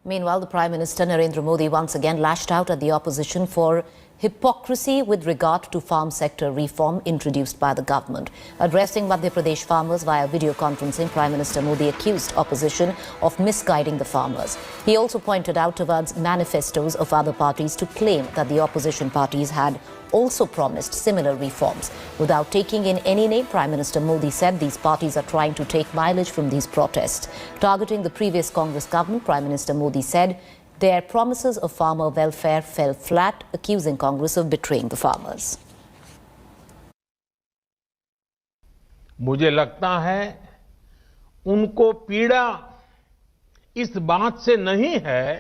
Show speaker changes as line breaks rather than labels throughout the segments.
Meanwhile, the Prime Minister Narendra Modi once again lashed out at the opposition for hypocrisy with regard to farm sector reform introduced by the government. Addressing Madhya Pradesh farmers via video conferencing, Prime Minister Modi accused opposition of misguiding the farmers. He also pointed out towards manifestos of other parties to claim that the opposition parties had also promised similar reforms. Without taking in any name, Prime Minister Modi said these parties are trying to take mileage from these protests. Targeting the previous Congress government, Prime Minister Modi said their promises of farmer welfare fell flat, accusing Congress of betraying the farmers.
मुझे लगता है उनको पीड़ा इस बात से नहीं है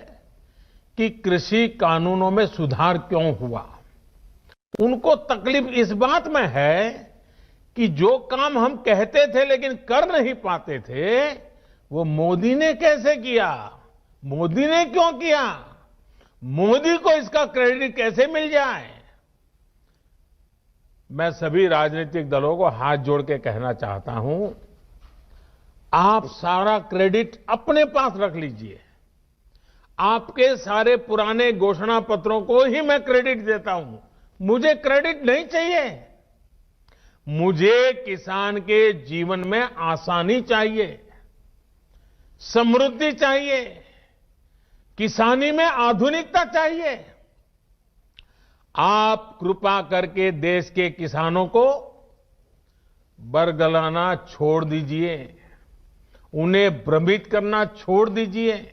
कि कृषि कानूनों में सुधार क्यों हुआ। उनको तकलीफ इस बात में है कि जो काम हम कहते थे लेकिन कर नहीं पाते थे, वो मोदी ने कैसे किया, मोदी ने क्यों किया, मोदी को इसका क्रेडिट कैसे मिल जाए। मैं सभी राजनीतिक दलों को हाथ जोड़ के कहना चाहता हूं, आप सारा क्रेडिट अपने पास रख लीजिए। आपके सारे पुराने घोषणा पत्रों को ही मैं क्रेडिट देता हूं, मुझे क्रेडिट नहीं चाहिए। मुझे किसान के जीवन में आसानी चाहिए, समृद्धि चाहिए, किसानी में आधुनिकता चाहिए। आप कृपा करके देश के किसानों को बरगलाना छोड़ दीजिए, उन्हें भ्रमित करना छोड़ दीजिए।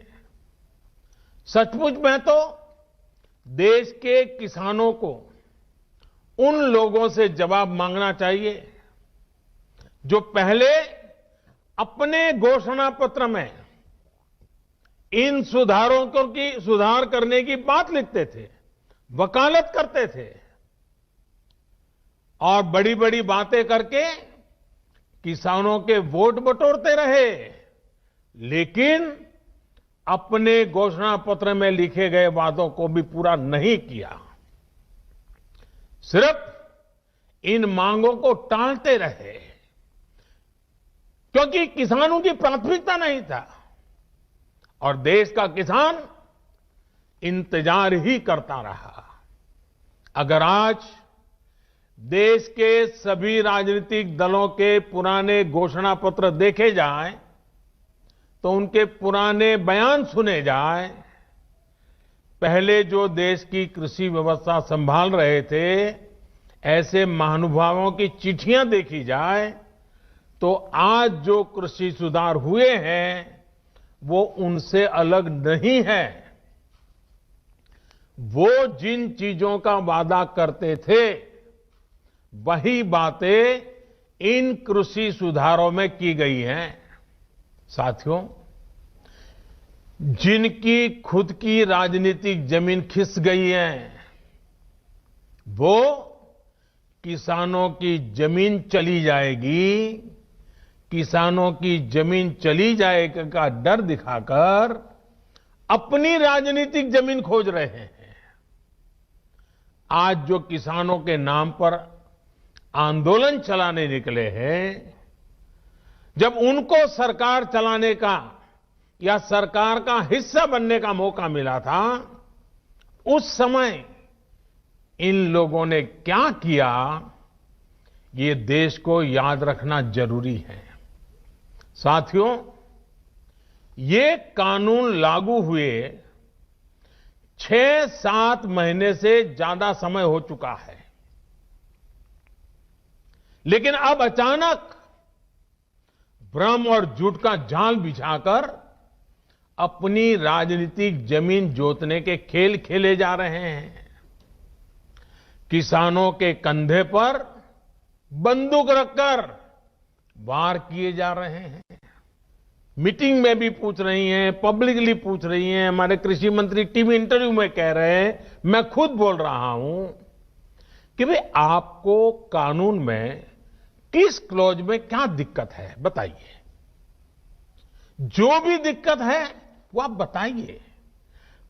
सचमुच में तो देश के किसानों को उन लोगों से जवाब मांगना चाहिए जो पहले अपने घोषणा पत्र में इन सुधार करने की बात लिखते थे, वकालत करते थे और बड़ी बड़ी बातें करके किसानों के वोट बटोरते रहे, लेकिन अपने घोषणा पत्र में लिखे गए वादों को भी पूरा नहीं किया। सिर्फ इन मांगों को टालते रहे क्योंकि किसानों की प्राथमिकता नहीं था और देश का किसान इंतजार ही करता रहा। अगर आज देश के सभी राजनीतिक दलों के पुराने घोषणा पत्र देखे जाएं, तो उनके पुराने बयान सुने जाएं, पहले जो देश की कृषि व्यवस्था संभाल रहे थे, ऐसे महानुभावों की चिट्ठियां देखी जाए, तो आज जो कृषि सुधार हुए हैं वो उनसे अलग नहीं है। वो जिन चीजों का वादा करते थे, वही बातें इन कृषि सुधारों में की गई हैं। साथियों, जिनकी खुद की राजनीतिक जमीन खिस गई है, वो किसानों की जमीन चली जाएगी, किसानों की जमीन चली जाएगी का डर दिखाकर अपनी राजनीतिक जमीन खोज रहे हैं। आज जो किसानों के नाम पर आंदोलन चलाने निकले हैं, जब उनको सरकार चलाने का या सरकार का हिस्सा बनने का मौका मिला था, उस समय इन लोगों ने क्या किया, ये देश को याद रखना जरूरी है। साथियों, ये कानून लागू हुए 6-7 महीने से ज्यादा समय हो चुका है, लेकिन अब अचानक भ्रम और झूठ का जाल बिछाकर अपनी राजनीतिक जमीन जोतने के खेल खेले जा रहे हैं। किसानों के कंधे पर बंदूक रखकर वार किए जा रहे हैं। मीटिंग में भी पूछ रही हैं, पब्लिकली पूछ रही हैं, हमारे कृषि मंत्री टीवी इंटरव्यू में कह रहे हैं, मैं खुद बोल रहा हूं कि भाई आपको कानून में किस क्लॉज में क्या दिक्कत है, बताइए। जो भी दिक्कत है वो आप बताइए।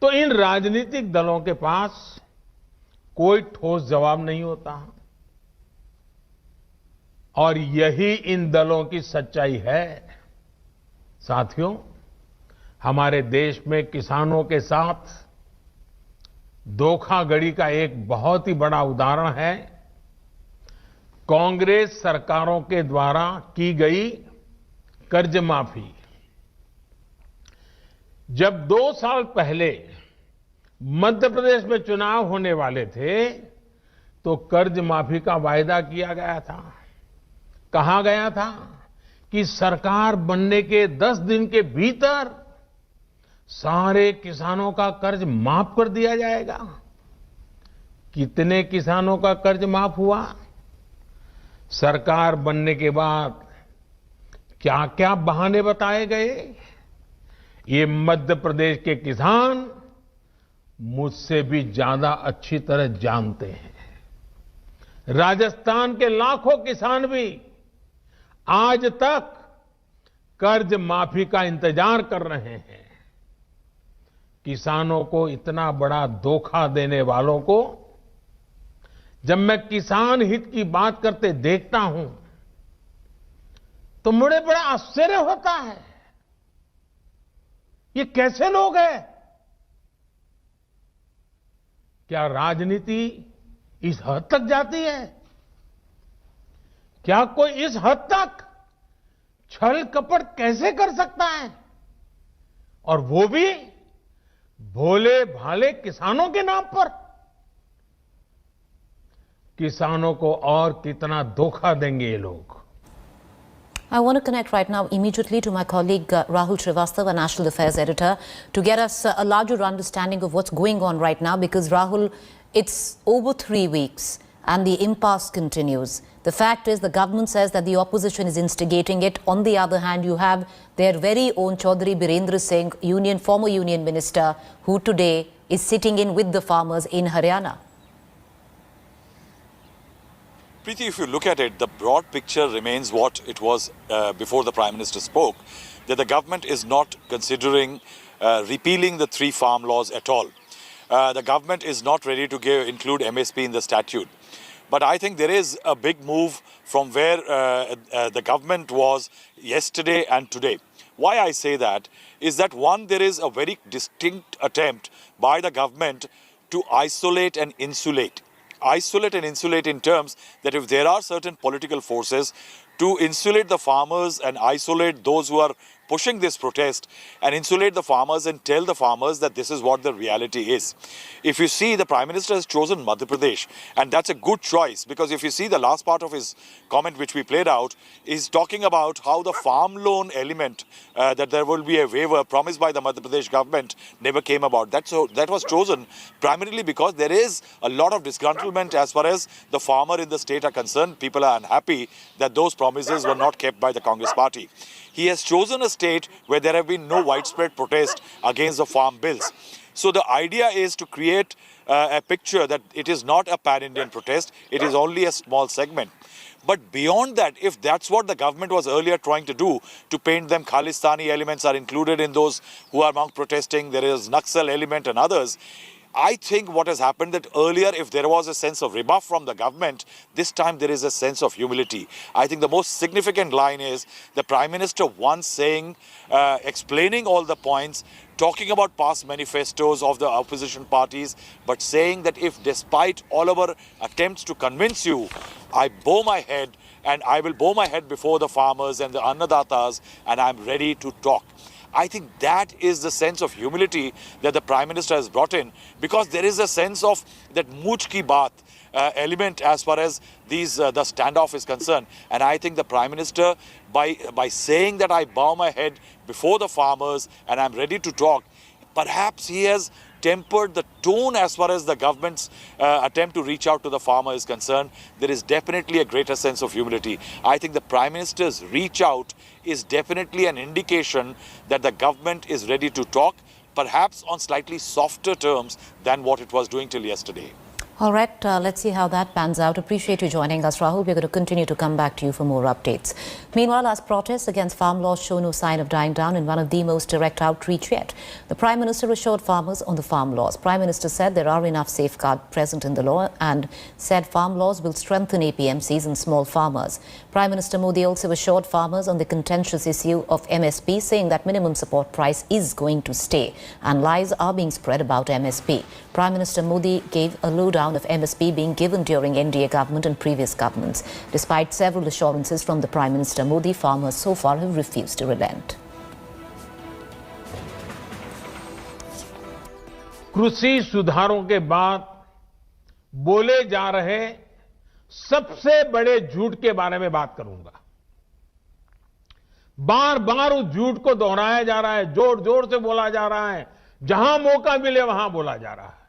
तो इन राजनीतिक दलों के पास कोई ठोस जवाब नहीं होता और यही इन दलों की सच्चाई है। साथियों, हमारे देश में किसानों के साथ धोखाधड़ी का एक बहुत ही बड़ा उदाहरण है कांग्रेस सरकारों के द्वारा की गई कर्ज माफी। जब 2 साल पहले मध्य प्रदेश में चुनाव होने वाले थे तो कर्ज माफी का वायदा किया गया था। कहा गया था कि सरकार बनने के 10 दिन के भीतर सारे किसानों का कर्ज माफ कर दिया जाएगा। कितने किसानों का कर्ज माफ हुआ? सरकार बनने के बाद क्या क्या बहाने बताए गए, ये मध्य प्रदेश के किसान मुझसे भी ज्यादा अच्छी तरह जानते हैं। राजस्थान के लाखों किसान भी आज तक कर्ज माफी का इंतजार कर रहे हैं। किसानों को इतना बड़ा धोखा देने वालों को जब मैं किसान हित की बात करते देखता हूं तो मुझे बड़ा आश्चर्य होता है। ये कैसे लोग हैं? क्या राजनीति इस हद तक जाती है? क्या कोई इस हद तक छल कपट कैसे कर सकता है? और वो भी भोले भाले किसानों के नाम पर। किसानों को और कितना धोखा देंगे ये लोग।
I want to connect right now immediately to my colleague Rahul Srivastava, National Affairs Editor, to get us a larger understanding of what's going on right now, because Rahul, it's over 3 weeks and the impasse continues. The fact is the government says that the opposition is instigating it. On the other hand, you have their very own Chaudhary Birendra Singh, former union minister, who today is sitting in with the farmers in Haryana.
Preeti, if you look at it, the broad picture remains what it was before the Prime Minister spoke, that the government is not considering repealing the 3 farm laws at all. The government is not ready to include MSP in the statute. But I think there is a big move from where the government was yesterday and today. Why I say that is that, one, there is a very distinct attempt by the government to isolate and insulate. Isolate and insulate in terms that if there are certain political forces, to insulate the farmers and isolate those who are pushing this protest, and insulate the farmers and tell the farmers that this is what the reality is. If you see, the Prime Minister has chosen Madhya Pradesh, and that's a good choice, because if you see the last part of his comment which we played out, is talking about how the farm loan element, that there will be a waiver promised by the Madhya Pradesh government, never came about. That was chosen primarily because there is a lot of disgruntlement as far as the farmer in the state are concerned. People are unhappy that those promises were not kept by the Congress party. He has chosen a state where there have been no widespread protest against the farm bills. So the idea is to create a picture that it is not a pan-Indian protest, it is only a small segment. But beyond that, if that's what the government was earlier trying to do, to paint them Khalistani elements are included in those who are among protesting, there is Naxal element and others, I think what has happened that earlier, if there was a sense of rebuff from the government, this time there is a sense of humility. I think the most significant line is the Prime Minister once saying, explaining all the points, talking about past manifestos of the opposition parties, but saying that if despite all our attempts to convince you, I bow my head and I will bow my head before the farmers and the Annadatas and I'm ready to talk. I think that is the sense of humility that the Prime Minister has brought in, because there is a sense of that mooch ki baat element as far as the standoff is concerned. And I think the Prime Minister, by saying that I bow my head before the farmers and I'm ready to talk, perhaps he has tempered the tone as far as the government's attempt to reach out to the farmer is concerned. There is definitely a greater sense of humility. I think the Prime Minister's reach out is definitely an indication that the government is ready to talk, perhaps on slightly softer terms than what it was doing till yesterday.
All right, let's see how that pans out. Appreciate you joining us, Rahul. We're going to continue to come back to you for more updates. Meanwhile, as protests against farm laws show no sign of dying down in one of the most direct outreach yet, the Prime Minister assured farmers on the farm laws. Prime Minister said there are enough safeguards present in the law and said farm laws will strengthen APMCs and small farmers. Prime Minister Modi also assured farmers on the contentious issue of MSP, saying that minimum support price is going to stay and lies are being spread about MSP. Prime Minister Modi gave a lowdown of MSP being given during NDA government and previous governments. Despite several assurances from the Prime Minister Modi, farmers so far have refused to relent.
कृषि सुधारों के बाद बोले जा रहे सबसे बड़े झूठ के बारे में बात करूंगा। बार बार उस झूठ को दोहराया जा रहा है, जोर जोर से बोला जा रहा है, जहां मौका मिले वहां बोला जा रहा है,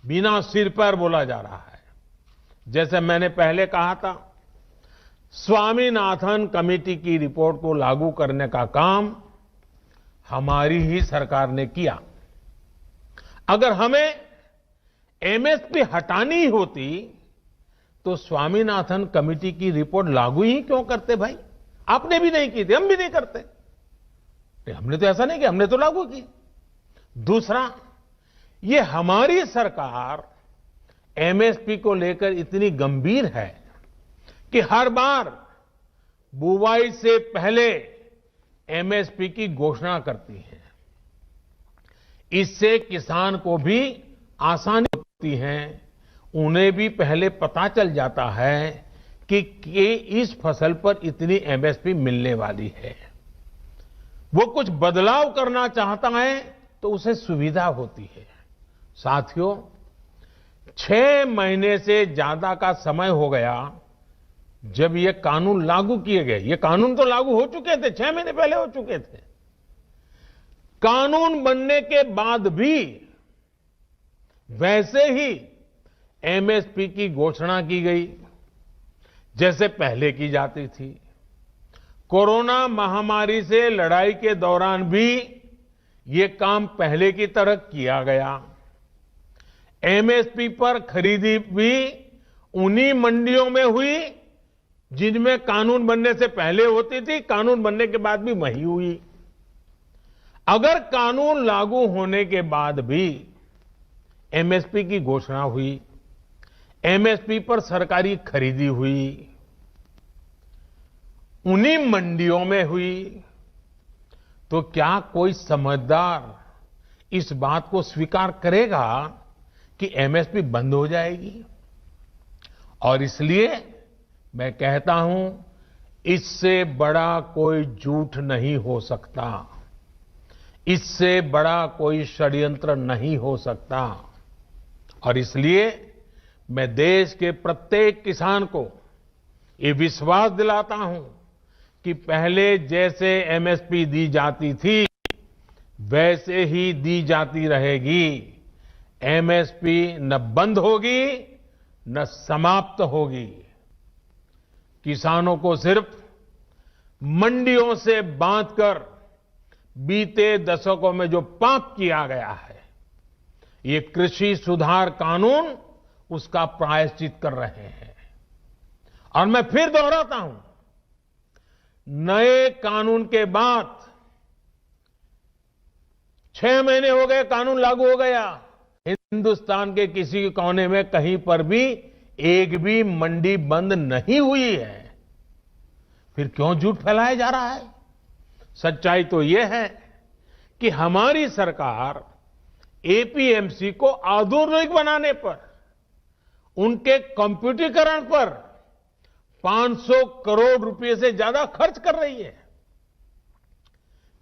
बिना सिर पर बोला जा रहा है। जैसे मैंने पहले कहा था, स्वामीनाथन कमेटी की रिपोर्ट को लागू करने का काम हमारी ही सरकार ने किया। अगर हमें एमएसपी हटानी होती तो स्वामीनाथन कमेटी की रिपोर्ट लागू ही क्यों करते भाई? आपने भी नहीं की थी, हम भी नहीं करते। हमने तो ऐसा नहीं किया, हमने तो लागू की। दूसरा, ये हमारी सरकार एमएसपी को लेकर इतनी गंभीर है कि हर बार बुवाई से पहले एमएसपी की घोषणा करती है। इससे किसान को भी आसानी होती है, उन्हें भी पहले पता चल जाता है कि इस फसल पर इतनी एमएसपी मिलने वाली है। वो कुछ बदलाव करना चाहता है तो उसे सुविधा होती है। साथियों, 6 महीने से ज्यादा का समय हो गया जब ये कानून लागू किए गए। ये कानून तो लागू हो चुके थे, 6 महीने पहले हो चुके थे। कानून बनने के बाद भी वैसे ही एमएसपी की घोषणा की गई जैसे पहले की जाती थी। कोरोना महामारी से लड़ाई के दौरान भी ये काम पहले की तरह किया गया। एमएसपी पर खरीदी भी उन्हीं मंडियों में हुई जिनमें कानून बनने से पहले होती थी, कानून बनने के बाद भी वही हुई। अगर कानून लागू होने के बाद भी एमएसपी की घोषणा हुई, एमएसपी पर सरकारी खरीदी हुई, उन्हीं मंडियों में हुई, तो क्या कोई समझदार इस बात को स्वीकार करेगा कि एमएसपी बंद हो जाएगी? और इसलिए मैं कहता हूं, इससे बड़ा कोई झूठ नहीं हो सकता, इससे बड़ा कोई षड्यंत्र नहीं हो सकता। और इसलिए मैं देश के प्रत्येक किसान को ये विश्वास दिलाता हूं कि पहले जैसे एमएसपी दी जाती थी वैसे ही दी जाती रहेगी। एमएसपी न बंद होगी न समाप्त होगी। किसानों को सिर्फ मंडियों से बांधकर बीते दशकों में जो पाप किया गया है, ये कृषि सुधार कानून उसका प्रायश्चित कर रहे हैं। और मैं फिर दोहराता हूं, नए कानून के बाद 6 महीने हो गए, कानून लागू हो गया, हिंदुस्तान के किसी कोने में कहीं पर भी एक भी मंडी बंद नहीं हुई है। फिर क्यों झूठ फैलाया जा रहा है? सच्चाई तो यह है कि हमारी सरकार एपीएमसी को आधुनिक बनाने पर, उनके कंप्यूटरीकरण पर 500 करोड़ रुपए से ज्यादा खर्च कर रही है।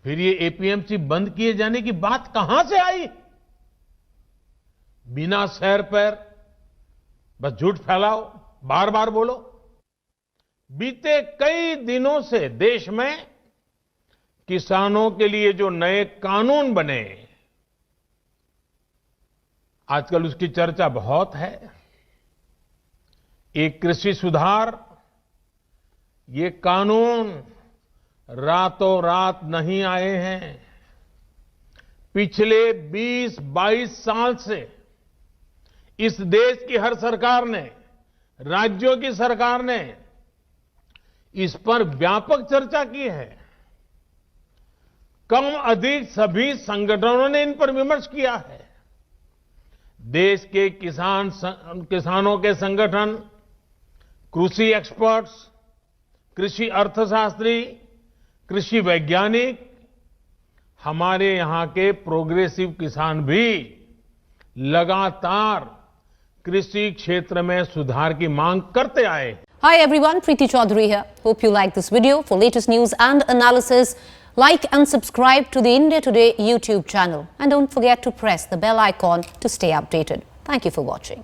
फिर ये एपीएमसी बंद किए जाने की बात कहां से आई? बिना सैर पैर बस झूठ फैलाओ, बार बार बोलो। बीते कई दिनों से देश में किसानों के लिए जो नए कानून बने, आजकल उसकी चर्चा बहुत है। एक कृषि सुधार, ये कानून रातों रात नहीं आए हैं। पिछले 20-22 साल से इस देश की हर सरकार ने, राज्यों की सरकार ने इस पर व्यापक चर्चा की है। कम अधिक सभी संगठनों ने इन पर विमर्श किया है। देश के किसानों के संगठन, कृषि एक्सपर्ट्स, कृषि अर्थशास्त्री, कृषि वैज्ञानिक, हमारे यहाँ के प्रोग्रेसिव किसान भी लगातार कृषि क्षेत्र में सुधार की मांग करते आए हैं।
Hi everyone, Preeti Chaudhary here. Hope you like this video. For latest news and analysis, like and subscribe to the India Today YouTube channel. And don't forget to press the bell icon to stay updated. Thank you for watching.